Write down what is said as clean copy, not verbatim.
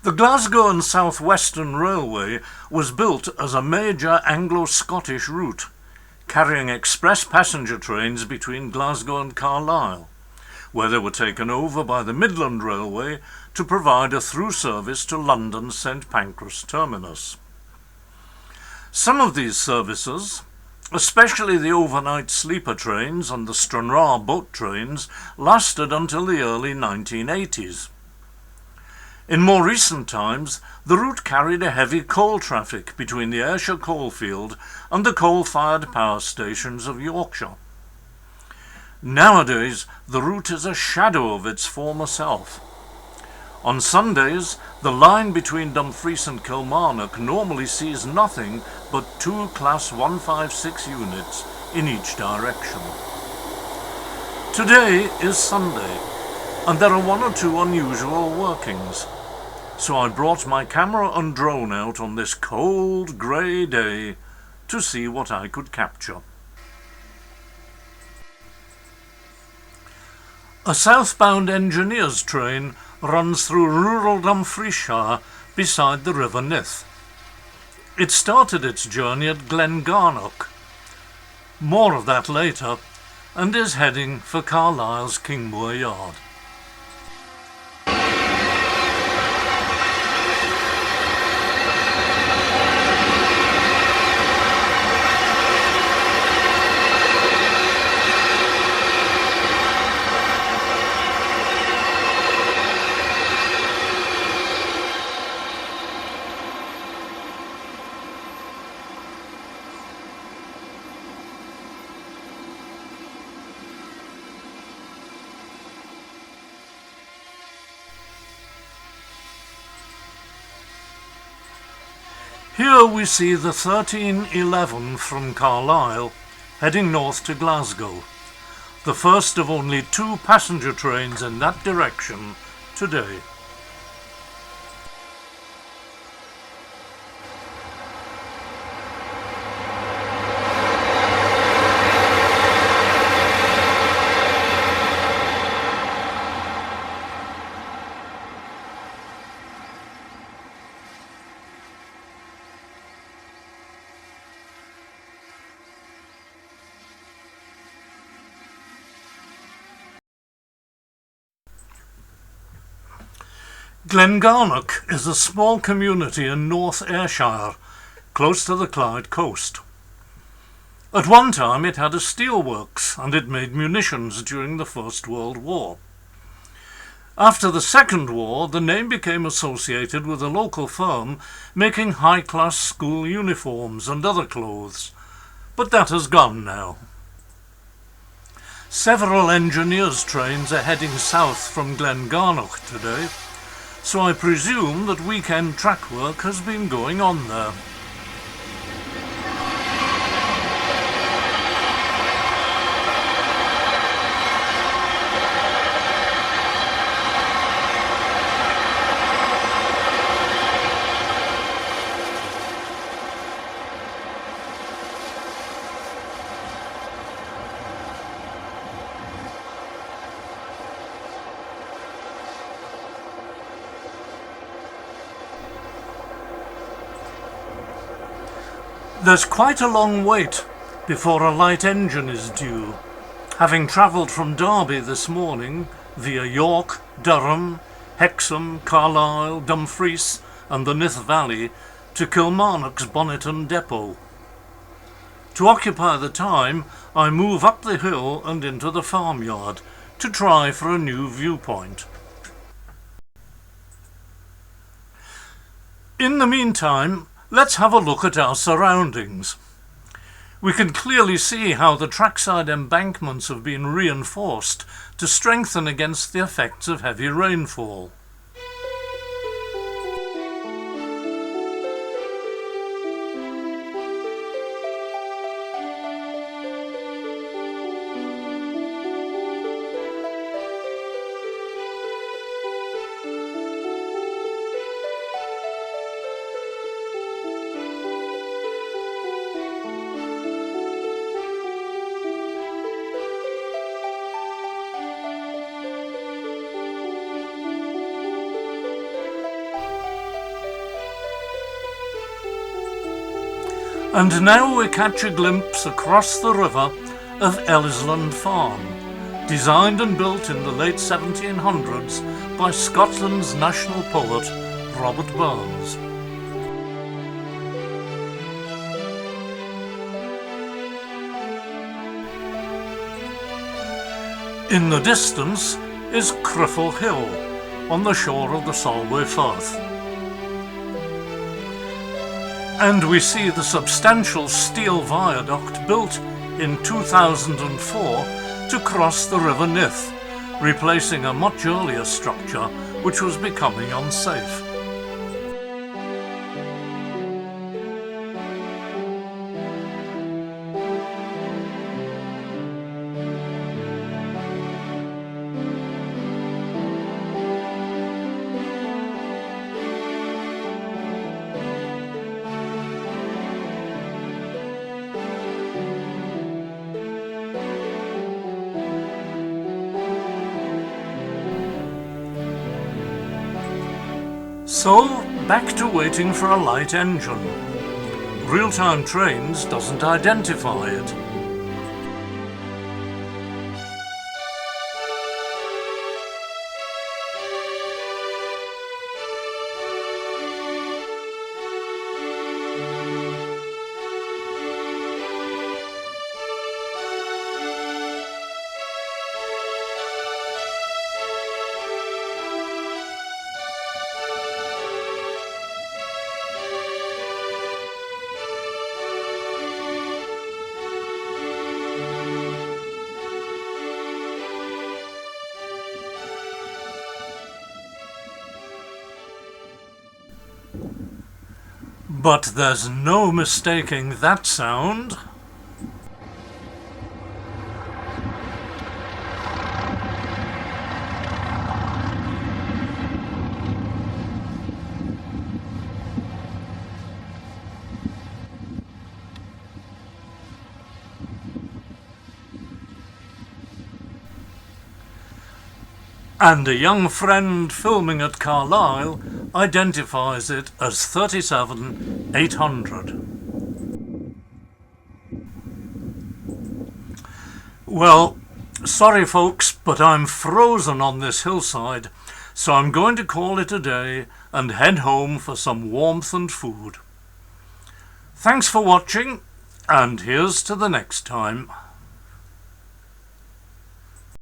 The Glasgow and Sou Western Railway was built as a major Anglo-Scottish route, carrying express passenger trains between Glasgow and Carlisle, where they were taken over by the Midland Railway to provide a through service to London's St Pancras terminus. Some of these services, especially the overnight sleeper trains and the Stranraer boat trains, lasted until the early 1980s. In more recent times, the route carried a heavy coal traffic between the Ayrshire coalfield and the coal-fired power stations of Yorkshire. Nowadays, the route is a shadow of its former self. On Sundays, the line between Dumfries and Kilmarnock normally sees nothing but 2 Class 156 units in each direction. Today is Sunday, and there are 1 or 2 unusual workings, so I brought my camera and drone out on this cold, grey day to see what I could capture. A southbound engineers train runs through rural Dumfriesshire beside the River Nith. It started its journey at Glengarnock, more of that later, and is heading for Carlisle's Kingmoor Yard. Here we see the 1311 from Carlisle heading north to Glasgow, the first of only 2 passenger trains in that direction today. Glengarnock is a small community in North Ayrshire, close to the Clyde coast. At one time it had a steelworks and it made munitions during the First World War. After the Second War, the name became associated with a local firm making high-class school uniforms and other clothes, but that has gone now. Several engineers' trains are heading south from Glengarnock today, so I presume that weekend track work has been going on there. There's quite a long wait before a light engine is due, having travelled from Derby this morning via York, Durham, Hexham, Carlisle, Dumfries and the Nith Valley to Kilmarnock's Bonneton depot. To occupy the time, I move up the hill and into the farmyard to try for a new viewpoint. In the meantime, let's have a look at our surroundings. We can clearly see how the trackside embankments have been reinforced to strengthen against the effects of heavy rainfall. And now we catch a glimpse across the river of Ellisland Farm, designed and built in the late 1700s by Scotland's national poet Robert Burns. In the distance is Criffel Hill, on the shore of the Solway Firth. And we see the substantial steel viaduct built in 2004 to cross the River Nith, replacing a much earlier structure which was becoming unsafe. So, back to waiting for a light engine. Real-Time Trains doesn't identify it. But there's no mistaking that sound. And a young friend filming at Carlisle identifies it as 37800. Well, sorry folks, but I'm frozen on this hillside, so I'm going to call it a day and head home for some warmth and food. Thanks for watching, and here's to the next time.